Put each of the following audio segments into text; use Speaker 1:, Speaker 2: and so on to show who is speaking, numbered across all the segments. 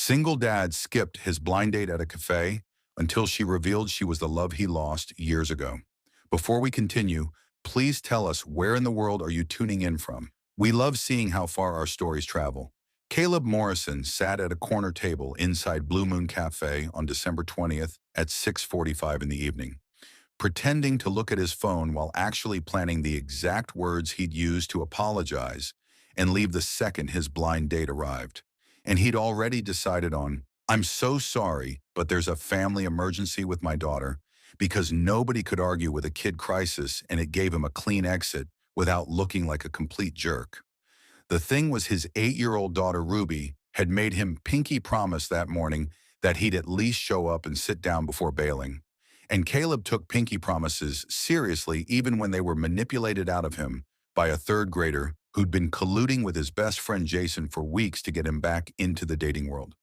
Speaker 1: Single dad skipped his blind date at a cafe until she revealed she was the love he lost years ago. Before we continue, please tell us, where in the world are you tuning in from? We love seeing how far our stories travel. Caleb Morrison sat at a corner table inside Blue Moon Cafe on December 20th at 6:45 in the evening, pretending to look at his phone while actually planning the exact words he'd use to apologize and leave the second his blind date arrived. And he'd already decided on, "I'm so sorry, but there's a family emergency with my daughter," because nobody could argue with a kid crisis, and it gave him a clean exit without looking like a complete jerk. The thing was, his 8-year-old daughter, Ruby, had made him pinky promise that morning that he'd at least show up and sit down before bailing. And Caleb took pinky promises seriously even when they were manipulated out of him by a third grader who'd been colluding with his best friend Jason for weeks to get him back into the dating world.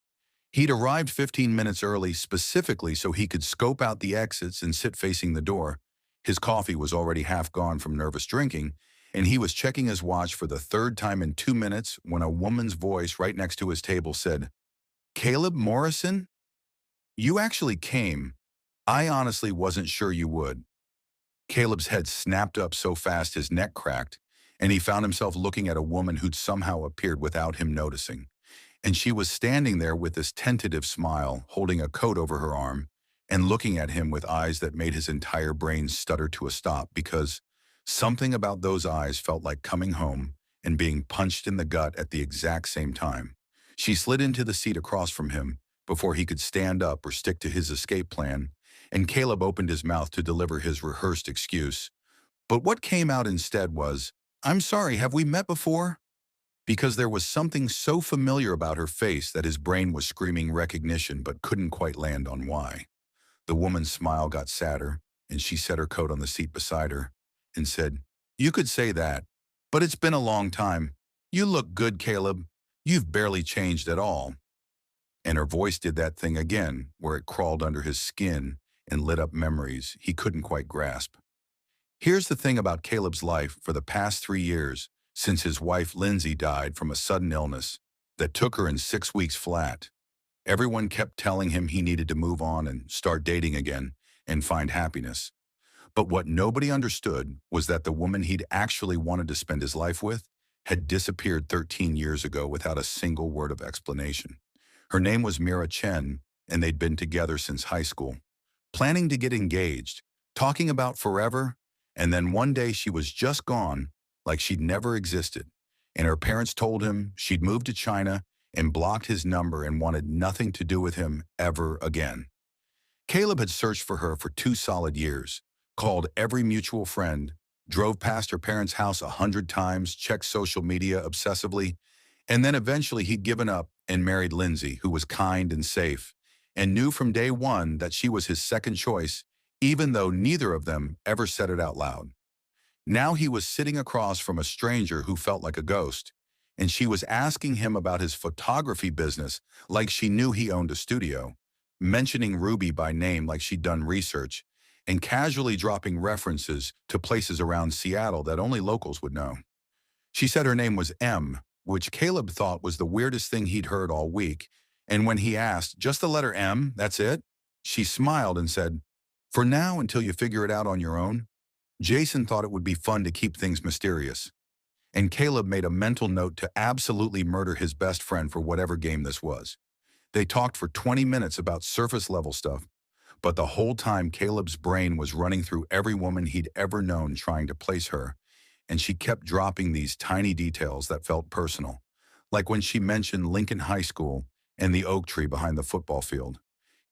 Speaker 1: He'd arrived 15 minutes early specifically so he could scope out the exits and sit facing the door. His coffee was already half gone from nervous drinking, and he was checking his watch for the third time in 2 minutes when a woman's voice right next to his table said, "Caleb Morrison? You actually came. I honestly wasn't sure you would." Caleb's head snapped up so fast his neck cracked, and he found himself looking at a woman who'd somehow appeared without him noticing. And she was standing there with this tentative smile, holding a coat over her arm, and looking at him with eyes that made his entire brain stutter to a stop, because something about those eyes felt like coming home and being punched in the gut at the exact same time. She slid into the seat across from him before he could stand up or stick to his escape plan, and Caleb opened his mouth to deliver his rehearsed excuse. But what came out instead was, "I'm sorry, have we met before?" Because there was something so familiar about her face that his brain was screaming recognition but couldn't quite land on why. The woman's smile got sadder, and she set her coat on the seat beside her and said, "You could say that, but it's been a long time. You look good, Caleb. You've barely changed at all." And her voice did that thing again, where it crawled under his skin and lit up memories he couldn't quite grasp. Here's the thing about Caleb's life for the past 3 years, since his wife Lindsay died from a sudden illness that took her in 6 weeks flat. Everyone kept telling him he needed to move on and start dating again and find happiness. But what nobody understood was that the woman he'd actually wanted to spend his life with had disappeared 13 years ago without a single word of explanation. Her name was Mira Chen, and they'd been together since high school, planning to get engaged, talking about forever, and then one day she was just gone, like she'd never existed. And her parents told him she'd moved to China and blocked his number and wanted nothing to do with him ever again. Caleb had searched for her for 2 solid years, called every mutual friend, drove past her parents' house 100 times, checked social media obsessively, and then eventually he'd given up and married Lindsay, who was kind and safe, and knew from day one that she was his second choice, even though neither of them ever said it out loud. Now he was sitting across from a stranger who felt like a ghost, and she was asking him about his photography business like she knew he owned a studio, mentioning Ruby by name like she'd done research, and casually dropping references to places around Seattle that only locals would know. She said her name was M, which Caleb thought was the weirdest thing he'd heard all week, and when he asked, "Just the letter M, that's it?" she smiled and said, "For now, until you figure it out on your own." Jason thought it would be fun to keep things mysterious, and Caleb made a mental note to absolutely murder his best friend for whatever game this was. They talked for 20 minutes about surface-level stuff, but the whole time Caleb's brain was running through every woman he'd ever known trying to place her, and she kept dropping these tiny details that felt personal, like when she mentioned Lincoln High School and the oak tree behind the football field.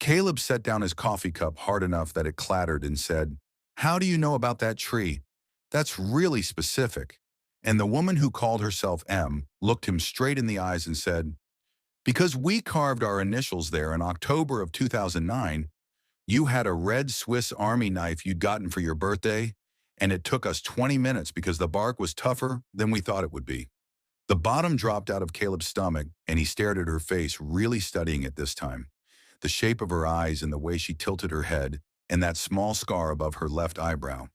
Speaker 1: Caleb set down his coffee cup hard enough that it clattered and said, "How do you know about that tree? That's really specific." And the woman who called herself M looked him straight in the eyes and said, "Because we carved our initials there in October of 2009. You had a red Swiss Army knife you'd gotten for your birthday, and it took us 20 minutes because the bark was tougher than we thought it would be." The bottom dropped out of Caleb's stomach, and he stared at her face, really studying it this time. The shape of her eyes and the way she tilted her head, and that small scar above her left eyebrow.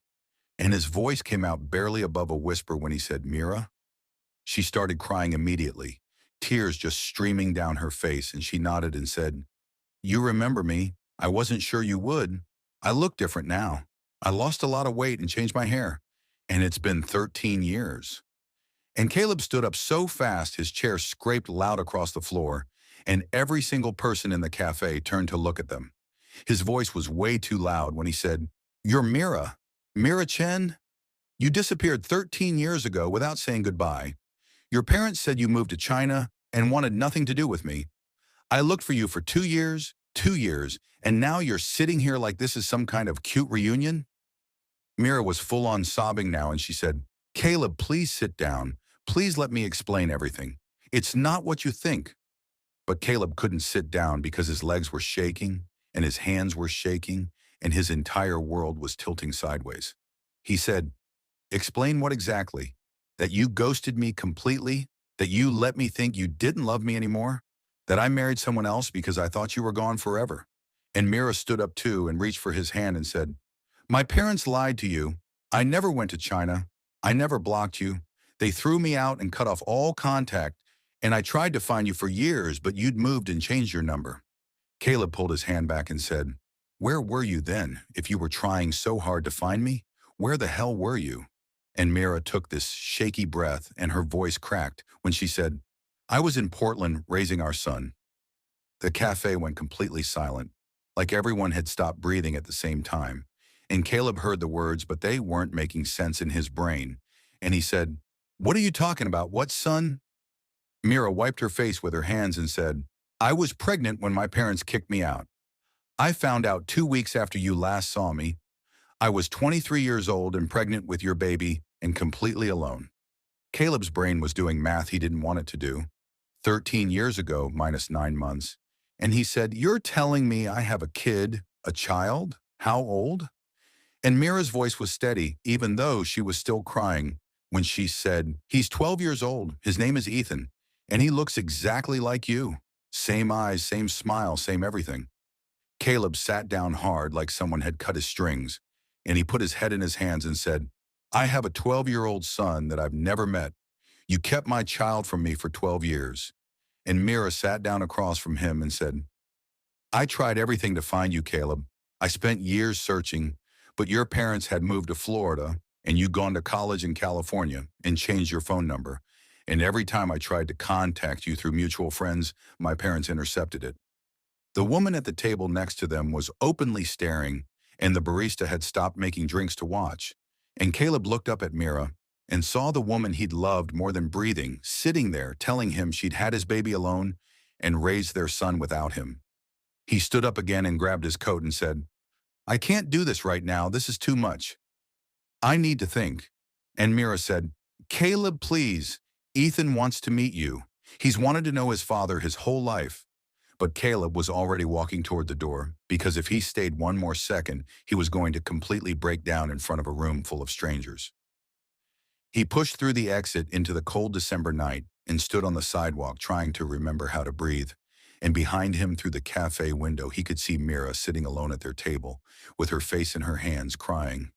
Speaker 1: And his voice came out barely above a whisper when he said, "Mira?" She started crying immediately. tears just streaming down her face, and she nodded and said, "You remember me. I wasn't sure you would. I look different now. I lost a lot of weight and changed my hair. And it's been 13 years." And Caleb stood up so fast his chair scraped loud across the floor, and every single person in the cafe turned to look at them. His voice was way too loud when he said, "You're Mira. Mira Chen? You disappeared 13 years ago without saying goodbye. Your parents said you moved to China and wanted nothing to do with me. I looked for you for 2 years, and now you're sitting here like this is some kind of cute reunion?" Mira was full on sobbing now, and she said, "Caleb, please sit down. Please let me explain everything. It's not what you think." But Caleb couldn't sit down because his legs were shaking, and his hands were shaking, and his entire world was tilting sideways. He said, "Explain what exactly? That you ghosted me completely? That you let me think you didn't love me anymore? That I married someone else because I thought you were gone forever?" And Mira stood up too and reached for his hand and said, "My parents lied to you. I never went to China. I never blocked you. They threw me out and cut off all contact, and I tried to find you for years, but you'd moved and changed your number." Caleb pulled his hand back and said, "Where were you then, if you were trying so hard to find me? Where the hell were you?" And Mira took this shaky breath, and her voice cracked when she said, "I was in Portland raising our son." The cafe went completely silent, like everyone had stopped breathing at the same time. And Caleb heard the words, but they weren't making sense in his brain. And he said, "What are you talking about? What son?" Mira wiped her face with her hands and said, "I was pregnant when my parents kicked me out. I found out 2 weeks after you last saw me. I was 23 years old and pregnant with your baby and completely alone." Caleb's brain was doing math he didn't want it to do. 13 years ago minus 9 months. And he said, "You're telling me I have a kid, a child? How old?" And Mira's voice was steady, even though she was still crying, when she said, "He's 12 years old. His name is Ethan. And he looks exactly like you. Same eyes, same smile, same everything." Caleb sat down hard like someone had cut his strings, and he put his head in his hands and said, "I have a 12-year-old son that I've never met. You kept my child from me for 12 years. And Mira sat down across from him and said, "I tried everything to find you, Caleb. I spent years searching, but your parents had moved to Florida, and you'd gone to college in California and changed your phone number. And every time I tried to contact you through mutual friends, my parents intercepted it." The woman at the table next to them was openly staring, and the barista had stopped making drinks to watch. And Caleb looked up at Mira and saw the woman he'd loved more than breathing, sitting there telling him she'd had his baby alone and raised their son without him. He stood up again and grabbed his coat and said, "I can't do this right now. This is too much. I need to think." And Mira said, "Caleb, please. Ethan wants to meet you. He's wanted to know his father his whole life." But Caleb was already walking toward the door, because if he stayed one more second, he was going to completely break down in front of a room full of strangers. He pushed through the exit into the cold December night and stood on the sidewalk trying to remember how to breathe. And behind him through the cafe window, he could see Mira sitting alone at their table, with her face in her hands, crying.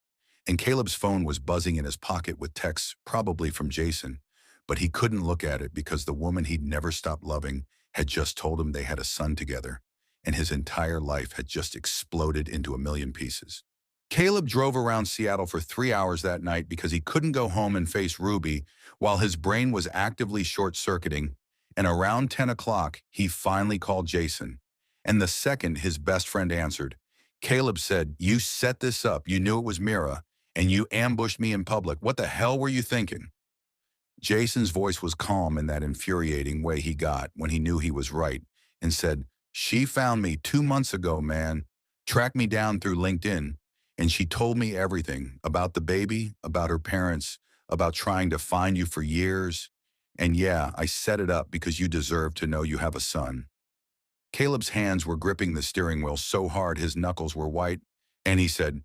Speaker 1: And Caleb's phone was buzzing in his pocket with texts, probably from Jason, but he couldn't look at it because the woman he'd never stopped loving had just told him they had a son together, and his entire life had just exploded into a million pieces. Caleb drove around Seattle for 3 hours that night because he couldn't go home and face Ruby while his brain was actively short-circuiting, and around 10 o'clock, he finally called Jason. And the second his best friend answered, Caleb said, "You set this up, you knew it was Mira, and you ambushed me in public. What the hell were you thinking?" Jason's voice was calm in that infuriating way he got when he knew he was right, and said, "She found me 2 months ago, man. Tracked me down through LinkedIn, and she told me everything about the baby, about her parents, about trying to find you for years. And yeah, I set it up because you deserve to know you have a son." Caleb's hands were gripping the steering wheel so hard his knuckles were white, and he said,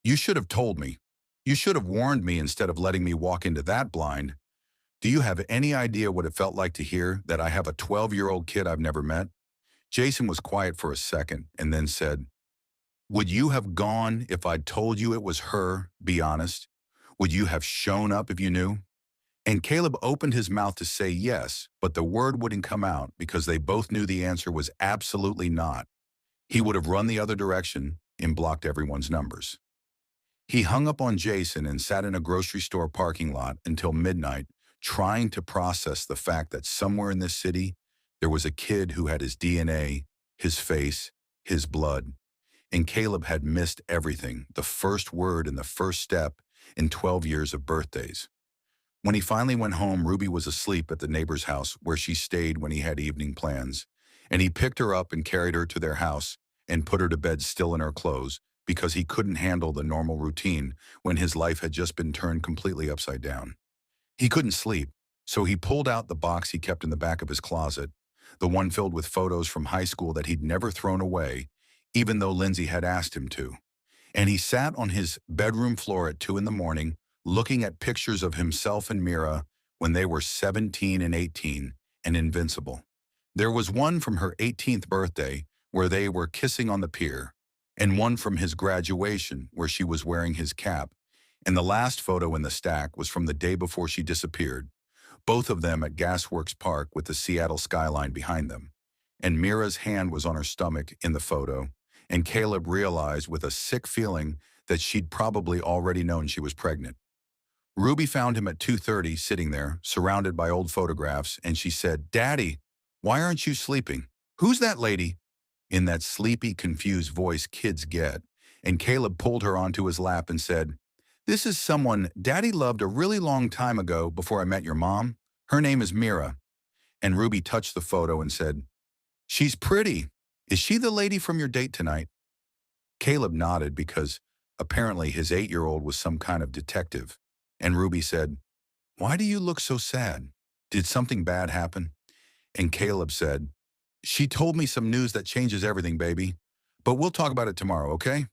Speaker 1: "You should have told me. You should have warned me instead of letting me walk into that blind. Do you have any idea what it felt like to hear that I have a 12-year-old kid I've never met?" Jason was quiet for a second and then said, "Would you have gone if I'd told you it was her, be honest? Would you have shown up if you knew?" And Caleb opened his mouth to say yes, but the word wouldn't come out because they both knew the answer was absolutely not. He would have run the other direction and blocked everyone's numbers. He hung up on Jason and sat in a grocery store parking lot until midnight, trying to process the fact that somewhere in this city, there was a kid who had his DNA, his face, his blood, and Caleb had missed everything, the first word and the first step in 12 years of birthdays. When he finally went home, Ruby was asleep at the neighbor's house where she stayed when he had evening plans, and he picked her up and carried her to their house and put her to bed still in her clothes because he couldn't handle the normal routine when his life had just been turned completely upside down. He couldn't sleep, so he pulled out the box he kept in the back of his closet, the one filled with photos from high school that he'd never thrown away, even though Lindsay had asked him to. And he sat on his bedroom floor at 2 in the morning, looking at pictures of himself and Mira when they were 17 and 18 and invincible. There was one from her 18th birthday where they were kissing on the pier, and one from his graduation where she was wearing his cap, and the last photo in the stack was from the day before she disappeared, both of them at Gasworks Park with the Seattle skyline behind them. And Mira's hand was on her stomach in the photo, and Caleb realized with a sick feeling that she'd probably already known she was pregnant. Ruby found him at 2:30 sitting there, surrounded by old photographs, and she said, "Daddy, why aren't you sleeping? Who's that lady?" In that sleepy, confused voice kids get, and Caleb pulled her onto his lap and said, "This is someone Daddy loved a really long time ago before I met your mom. Her name is Mira." And Ruby touched the photo and said, "She's pretty. Is she the lady from your date tonight?" Caleb nodded because apparently his 8-year-old was some kind of detective. And Ruby said, "Why do you look so sad? Did something bad happen?" And Caleb said, "She told me some news that changes everything, baby. But we'll talk about it tomorrow, okay?"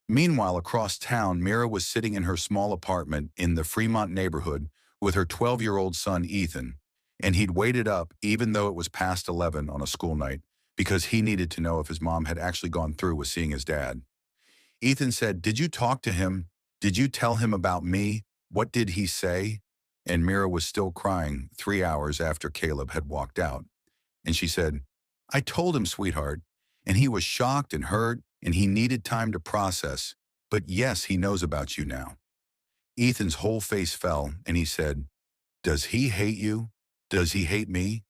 Speaker 1: Meanwhile, across town, Mira was sitting in her small apartment in the Fremont neighborhood with her 12-year-old son, Ethan. And he'd waited up even though it was past 11 on a school night because he needed to know if his mom had actually gone through with seeing his dad. Ethan said, "Did you talk to him? Did you tell him about me? What did he say?" And Mira was still crying 3 hours after Caleb had walked out. And she said, "I told him, sweetheart, and he was shocked and hurt, and he needed time to process. But yes, he knows about you now." Ethan's whole face fell, and he said, "Does he hate you? Does he hate me?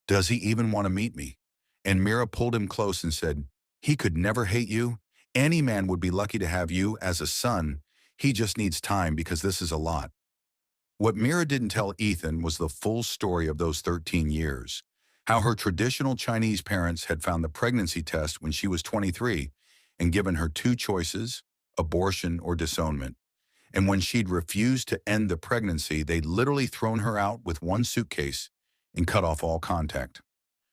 Speaker 1: Does he even want to meet me?" And Mira pulled him close and said, "He could never hate you. Any man would be lucky to have you as a son. He just needs time because this is a lot." What Mira didn't tell Ethan was the full story of those 13 years. How her traditional Chinese parents had found the pregnancy test when she was 23 and given her two choices, abortion or disownment. And when she'd refused to end the pregnancy, they'd literally thrown her out with one suitcase and cut off all contact.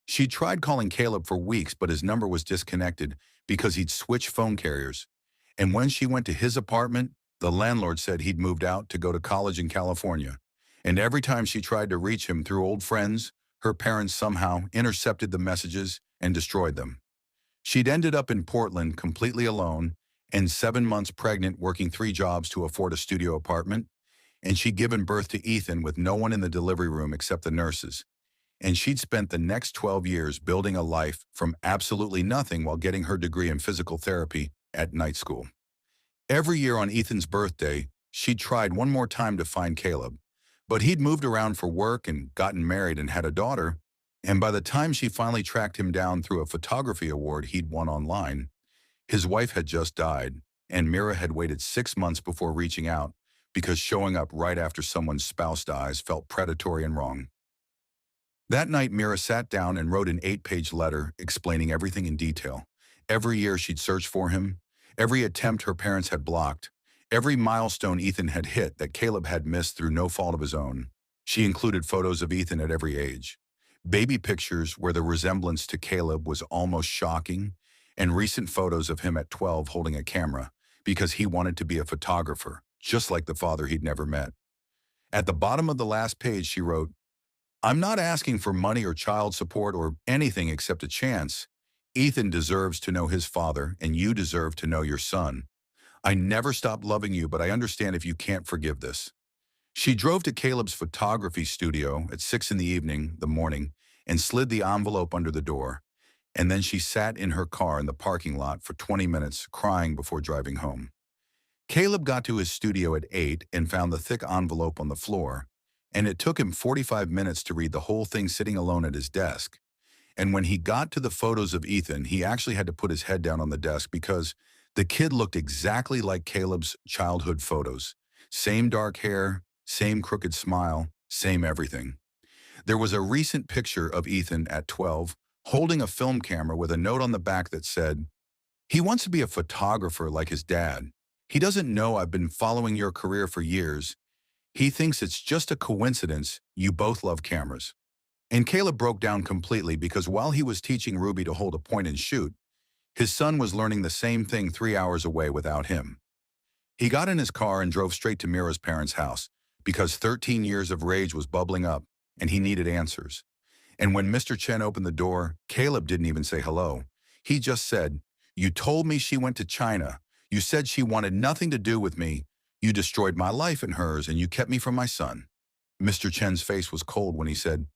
Speaker 1: She tried calling Caleb for weeks, but his number was disconnected because he'd switched phone carriers. And when she went to his apartment, the landlord said he'd moved out to go to college in California. And every time she tried to reach him through old friends, her parents somehow intercepted the messages and destroyed them. She'd ended up in Portland completely alone and 7 months pregnant, working 3 jobs to afford a studio apartment. And she'd given birth to Ethan with no one in the delivery room except the nurses. And she'd spent the next 12 years building a life from absolutely nothing while getting her degree in physical therapy at night school. Every year on Ethan's birthday, she'd tried one more time to find Caleb, but he'd moved around for work and gotten married and had a daughter, and by the time she finally tracked him down through a photography award he'd won online, his wife had just died, and Mira had waited 6 months before reaching out because showing up right after someone's spouse dies felt predatory and wrong. That night, Mira sat down and wrote an 8-page letter explaining everything in detail. Every year she'd searched for him, every attempt her parents had blocked, every milestone Ethan had hit that Caleb had missed through no fault of his own. She included photos of Ethan at every age, baby pictures where the resemblance to Caleb was almost shocking, and recent photos of him at 12 holding a camera because he wanted to be a photographer, just like the father he'd never met. At the bottom of the last page, she wrote, "I'm not asking for money or child support or anything except a chance. Ethan deserves to know his father, and you deserve to know your son. I never stopped loving you, but I understand if you can't forgive this." She drove to Caleb's photography studio at 6 in the morning, and slid the envelope under the door. And then she sat in her car in the parking lot for 20 minutes, crying before driving home. Caleb got to his studio at 8 and found the thick envelope on the floor, and it took him 45 minutes to read the whole thing sitting alone at his desk. And when he got to the photos of Ethan, he actually had to put his head down on the desk because the kid looked exactly like Caleb's childhood photos. Same dark hair, same crooked smile, same everything. There was a recent picture of Ethan at 12, holding a film camera with a note on the back that said, "He wants to be a photographer like his dad. He doesn't know I've been following your career for years. He thinks it's just a coincidence you both love cameras." And Caleb broke down completely because while he was teaching Ruby to hold a point and shoot, his son was learning the same thing 3 hours away without him. He got in his car and drove straight to Mira's parents' house because 13 years of rage was bubbling up and he needed answers. And when Mr. Chen opened the door, Caleb didn't even say hello. He just said, "You told me she went to China. You said she wanted nothing to do with me. You destroyed my life and hers, and you kept me from my son." Mr. Chen's face was cold when he said,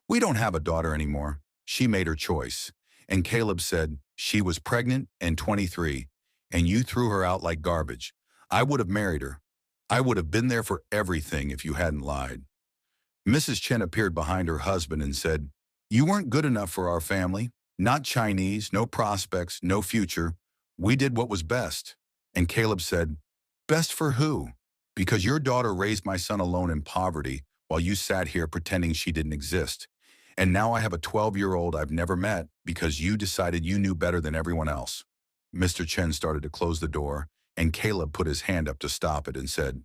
Speaker 1: "We don't have a daughter anymore. She made her choice." And Caleb said, "She was pregnant and 23, and you threw her out like garbage. I would have married her. I would have been there for everything if you hadn't lied." Mrs. Chen appeared behind her husband and said, "You weren't good enough for our family. Not Chinese, no prospects, no future. We did what was best." And Caleb said, "Best for who? Because your daughter raised my son alone in poverty while you sat here pretending she didn't exist. And now I have a 12-year-old I've never met because you decided you knew better than everyone else." Mr. Chen started to close the door, and Caleb put his hand up to stop it and said,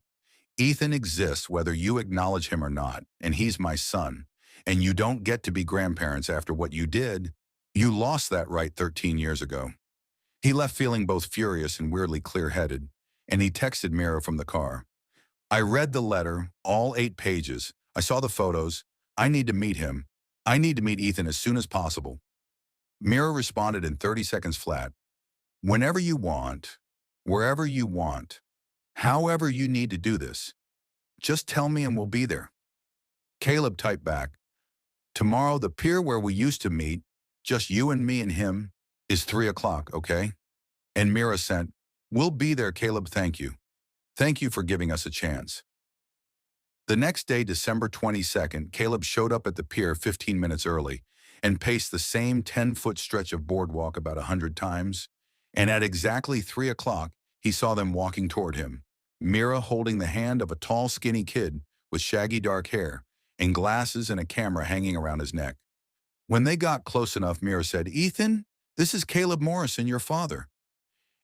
Speaker 1: "Ethan exists whether you acknowledge him or not, and he's my son. And you don't get to be grandparents after what you did. You lost that right 13 years ago." He left feeling both furious and weirdly clear-headed, and he texted Mira from the car. "I read the letter, all 8 pages. I saw the photos. I need to meet him. I need to meet Ethan as soon as possible." Mira responded in 30 seconds flat. "Whenever you want, wherever you want, however you need to do this, just tell me and we'll be there." Caleb typed back, "Tomorrow, the pier where we used to meet, just you and me and him, is 3 o'clock, okay?" And Mira sent, "We'll be there, Caleb, thank you. Thank you for giving us a chance." The next day, December 22nd, Caleb showed up at the pier 15 minutes early and paced the same 10-foot stretch of boardwalk about 100 times. And at exactly 3 o'clock, he saw them walking toward him, Mira holding the hand of a tall, skinny kid with shaggy dark hair and glasses and a camera hanging around his neck. When they got close enough, Mira said, "Ethan, this is Caleb Morrison, your father."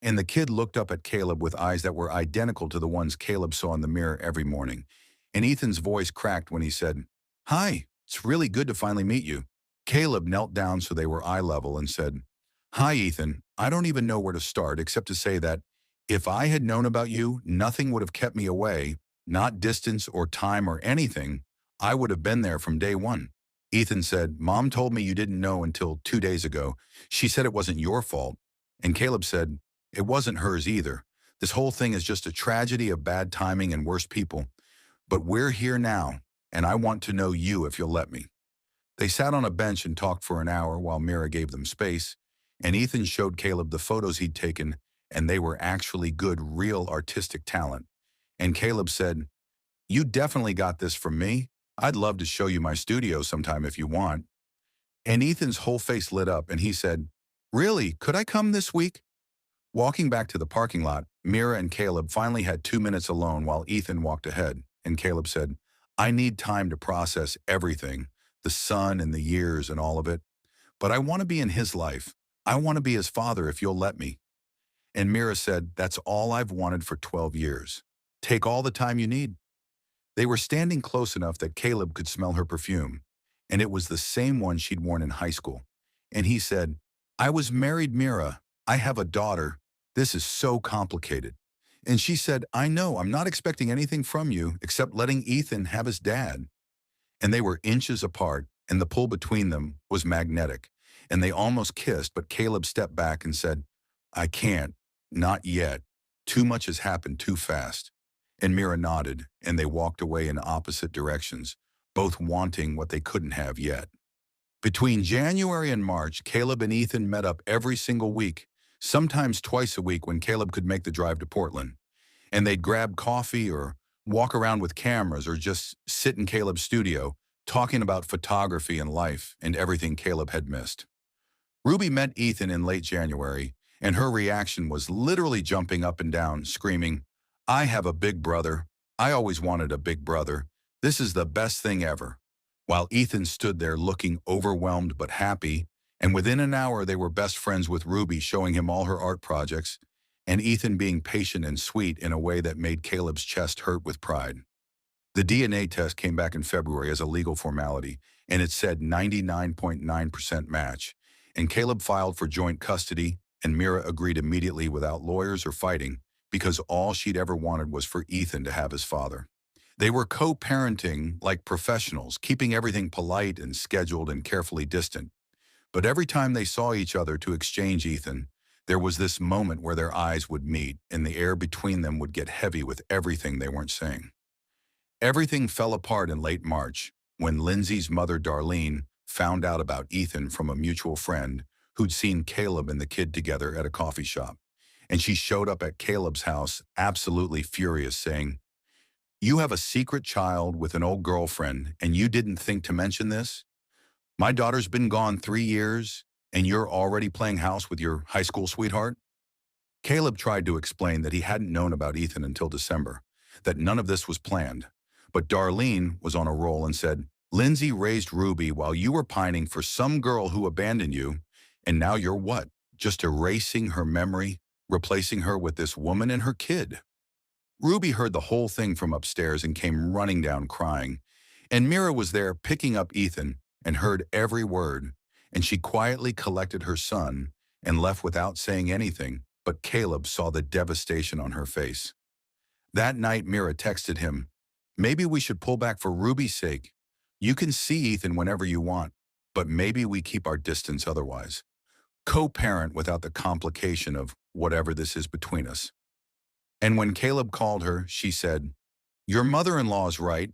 Speaker 1: And the kid looked up at Caleb with eyes that were identical to the ones Caleb saw in the mirror every morning. And Ethan's voice cracked when he said, "Hi, it's really good to finally meet you." Caleb knelt down so they were eye level and said, "Hi, Ethan. I don't even know where to start except to say that if I had known about you, nothing would have kept me away, not distance or time or anything. I would have been there from day one." Ethan said, "Mom told me you didn't know until 2 days ago. She said it wasn't your fault." And Caleb said, "It wasn't hers either. This whole thing is just a tragedy of bad timing and worse people. But we're here now, and I want to know you if you'll let me." They sat on a bench and talked for an hour while Mira gave them space, and Ethan showed Caleb the photos he'd taken, and they were actually good, real artistic talent. And Caleb said, "You definitely got this from me. I'd love to show you my studio sometime if you want." And Ethan's whole face lit up, and he said, "Really, could I come this week?" Walking back to the parking lot, Mira and Caleb finally had 2 minutes alone while Ethan walked ahead, and Caleb said, "I need time to process everything, the sun and the years and all of it. But I want to be in his life. I want to be his father if you'll let me." And Mira said, "That's all I've wanted for 12 years. Take all the time you need." They were standing close enough that Caleb could smell her perfume, and it was the same one she'd worn in high school. And he said, "I was married, Mira. I have a daughter. This is so complicated." And she said, "I know, I'm not expecting anything from you except letting Ethan have his dad." And they were inches apart, and the pull between them was magnetic. And they almost kissed, but Caleb stepped back and said, "I can't, not yet. Too much has happened too fast." And Mira nodded, and they walked away in opposite directions, both wanting what they couldn't have yet. Between January and March, Caleb and Ethan met up every single week, sometimes twice a week when Caleb could make the drive to Portland. And they'd grab coffee or walk around with cameras or just sit in Caleb's studio, talking about photography and life and everything Caleb had missed. Ruby met Ethan in late January, and her reaction was literally jumping up and down, screaming, "I have a big brother. I always wanted a big brother. This is the best thing ever." While Ethan stood there looking overwhelmed but happy, and within an hour they were best friends with Ruby, showing him all her art projects, and Ethan being patient and sweet in a way that made Caleb's chest hurt with pride. The DNA test came back in February as a legal formality, and it said 99.9% match. And Caleb filed for joint custody, and Mira agreed immediately without lawyers or fighting, because all she'd ever wanted was for Ethan to have his father. They were co-parenting like professionals, keeping everything polite and scheduled and carefully distant. But every time they saw each other to exchange Ethan, there was this moment where their eyes would meet, and the air between them would get heavy with everything they weren't saying. Everything fell apart in late March when Lindsay's mother, Darlene, found out about Ethan from a mutual friend who'd seen Caleb and the kid together at a coffee shop. And she showed up at Caleb's house absolutely furious, saying, "You have a secret child with an old girlfriend, and you didn't think to mention this? My daughter's been gone 3 years, and you're already playing house with your high school sweetheart?" Caleb tried to explain that he hadn't known about Ethan until December, that none of this was planned. But Darlene was on a roll and said, "Lindsay raised Ruby while you were pining for some girl who abandoned you, and now you're what? Just erasing her memory, replacing her with this woman and her kid." Ruby heard the whole thing from upstairs and came running down crying. And Mira was there picking up Ethan and heard every word, and she quietly collected her son and left without saying anything, but Caleb saw the devastation on her face. That night, Mira texted him, "Maybe we should pull back for Ruby's sake. You can see Ethan whenever you want, but maybe we keep our distance otherwise. Co-parent without the complication of whatever this is between us." And when Caleb called her, she said, "Your mother-in-law's right.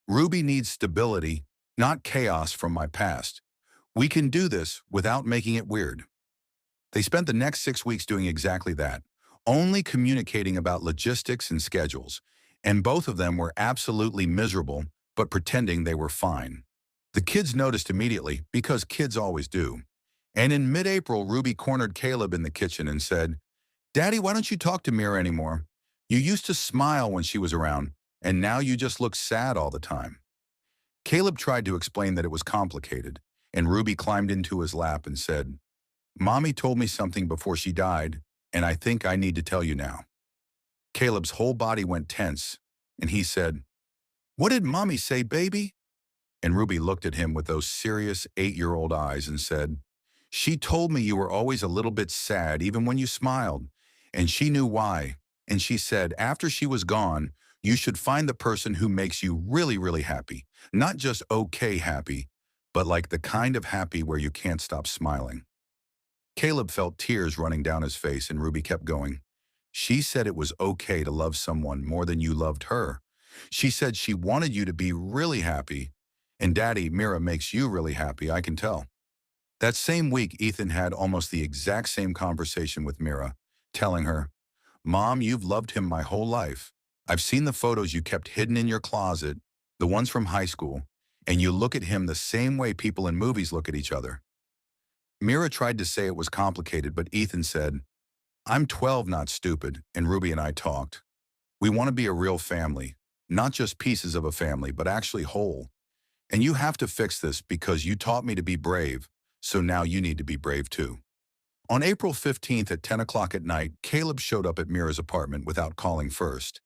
Speaker 1: Ruby needs stability, not chaos from my past. We can do this without making it weird." They spent the next 6 weeks doing exactly that, only communicating about logistics and schedules, and both of them were absolutely miserable, but pretending they were fine. The kids noticed immediately, because kids always do. And in mid-April, Ruby cornered Caleb in the kitchen and said, "Daddy, why don't you talk to Mira anymore? You used to smile when she was around, and now you just look sad all the time." Caleb tried to explain that it was complicated, and Ruby climbed into his lap and said, "Mommy told me something before she died, and I think I need to tell you now." Caleb's whole body went tense, and he said, "What did Mommy say, baby?" And Ruby looked at him with those serious 8-year-old eyes and said, "She told me you were always a little bit sad even when you smiled, and she knew why. And she said after she was gone, you should find the person who makes you really, really happy. Not just okay happy, but like the kind of happy where you can't stop smiling." Caleb felt tears running down his face, and Ruby kept going. "She said it was okay to love someone more than you loved her. She said she wanted you to be really happy. And Daddy, Mira makes you really happy, I can tell." That same week, Ethan had almost the exact same conversation with Mira, telling her, "Mom, you've loved him my whole life. I've seen the photos you kept hidden in your closet, the ones from high school, and you look at him the same way people in movies look at each other." Mira tried to say it was complicated, but Ethan said, "I'm 12, not stupid," and Ruby and I talked. "We want to be a real family, not just pieces of a family, but actually whole. And you have to fix this because you taught me to be brave, so now you need to be brave too." On April 15th at 10 o'clock at night, Caleb showed up at Mira's apartment without calling first.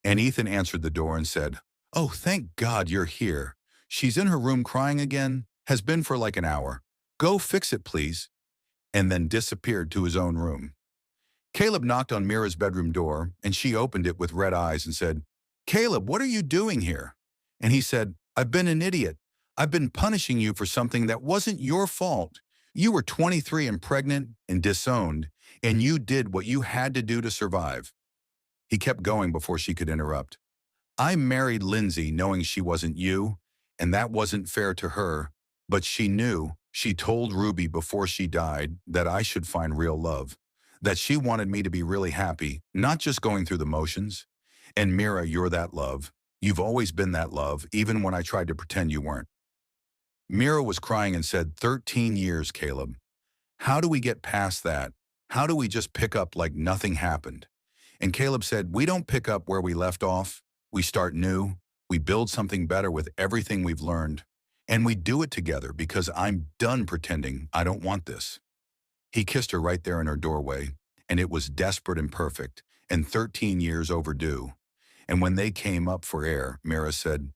Speaker 1: And Ethan answered the door and said, "Oh, thank God you're here. She's in her room crying again, has been for like an hour. Go fix it, please," and then disappeared to his own room. Caleb knocked on Mira's bedroom door, and she opened it with red eyes and said, "Caleb, what are you doing here?" And he said, "I've been an idiot. I've been punishing you for something that wasn't your fault. You were 23 and pregnant and disowned, and you did what you had to do to survive." He kept going before she could interrupt. I married Lindsay knowing she wasn't you, and that wasn't fair to her, but she knew, she told Ruby before she died, that I should find real love, that she wanted me to be really happy, not just going through the motions. And Mira, you're that love. You've always been that love, even when I tried to pretend you weren't. Mira was crying and said, 13 years, Caleb. How do we get past that? How do we just pick up like nothing happened? And Caleb said, we don't pick up where we left off. We start new. We build something better with everything we've learned. And we do it together because I'm done pretending I don't want this. He kissed her right there in her doorway, and it was desperate and perfect, and 13 years overdue. And when they came up for air, Mira said,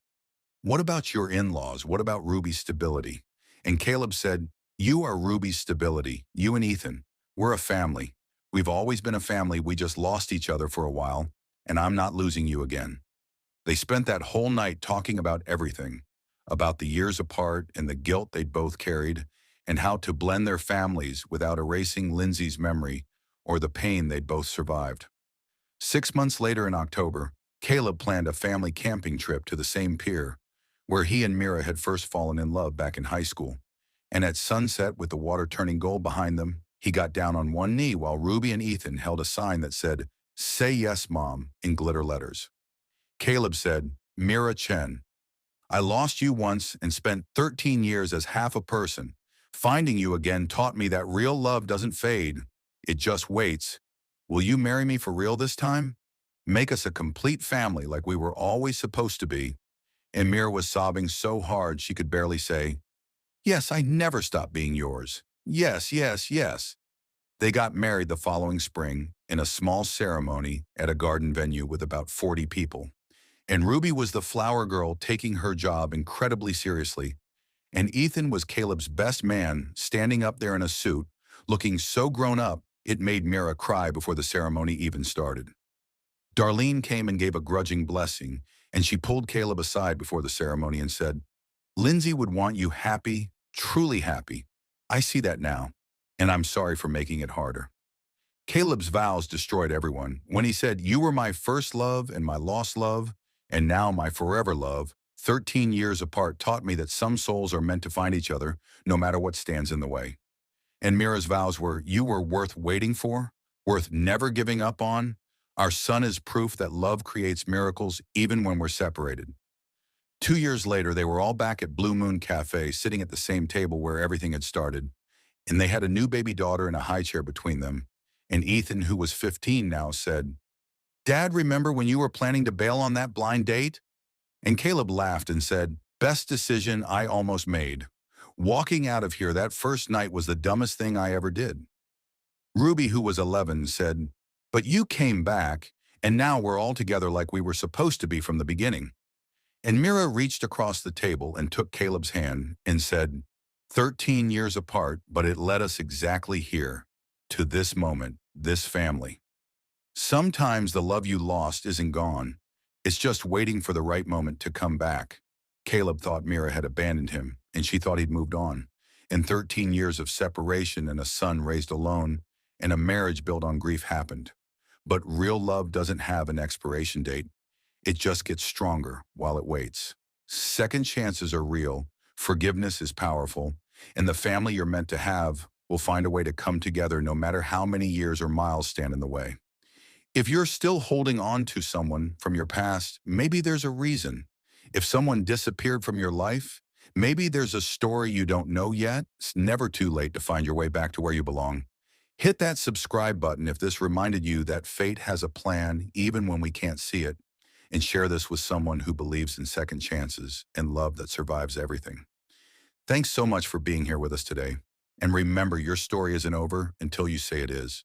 Speaker 1: what about your in-laws? What about Ruby's stability? And Caleb said, you are Ruby's stability, you and Ethan. We're a family. We've always been a family, we just lost each other for a while, and I'm not losing you again. They spent that whole night talking about everything, about the years apart and the guilt they'd both carried, and how to blend their families without erasing Lindsay's memory or the pain they'd both survived. 6 months later in October, Caleb planned a family camping trip to the same pier where he and Mira had first fallen in love back in high school. And at sunset, with the water turning gold behind them, he got down on one knee while Ruby and Ethan held a sign that said, "Say yes, Mom," in glitter letters. Caleb said, Mira Chen, I lost you once and spent 13 years as half a person. Finding you again taught me that real love doesn't fade. It just waits. Will you marry me for real this time? Make us a complete family like we were always supposed to be. And Mira was sobbing so hard she could barely say, yes, I never stopped being yours. Yes, yes, yes. They got married the following spring in a small ceremony at a garden venue with about 40 people. And Ruby was the flower girl taking her job incredibly seriously. And Ethan was Caleb's best man, standing up there in a suit, looking so grown up, it made Mira cry before the ceremony even started. Darlene came and gave a grudging blessing, and she pulled Caleb aside before the ceremony and said, Lindsay would want you happy, truly happy. I see that now, and I'm sorry for making it harder. Caleb's vows destroyed everyone. When he said, you were my first love and my lost love, and now my forever love, 13 years apart taught me that some souls are meant to find each other, no matter what stands in the way. And Mira's vows were, you were worth waiting for, worth never giving up on. Our son is proof that love creates miracles even when we're separated. 2 years later, they were all back at Blue Moon Café, sitting at the same table where everything had started. And they had a new baby daughter in a high chair between them. And Ethan, who was 15 now, said, Dad, remember when you were planning to bail on that blind date? And Caleb laughed and said, best decision I almost made. Walking out of here that first night was the dumbest thing I ever did. Ruby, who was 11, said, but you came back, and now we're all together like we were supposed to be from the beginning. And Mira reached across the table and took Caleb's hand and said, 13 years apart, but it led us exactly here, to this moment, this family. Sometimes the love you lost isn't gone. It's just waiting for the right moment to come back. Caleb thought Mira had abandoned him, and she thought he'd moved on. And 13 years of separation and a son raised alone, and a marriage built on grief happened. But real love doesn't have an expiration date. It just gets stronger while it waits. Second chances are real, forgiveness is powerful, and the family you're meant to have will find a way to come together no matter how many years or miles stand in the way. If you're still holding on to someone from your past, maybe there's a reason. If someone disappeared from your life, maybe there's a story you don't know yet. It's never too late to find your way back to where you belong. Hit that subscribe button if this reminded you that fate has a plan even when we can't see it, and share this with someone who believes in second chances and love that survives everything. Thanks so much for being here with us today. And remember, your story isn't over until you say it is.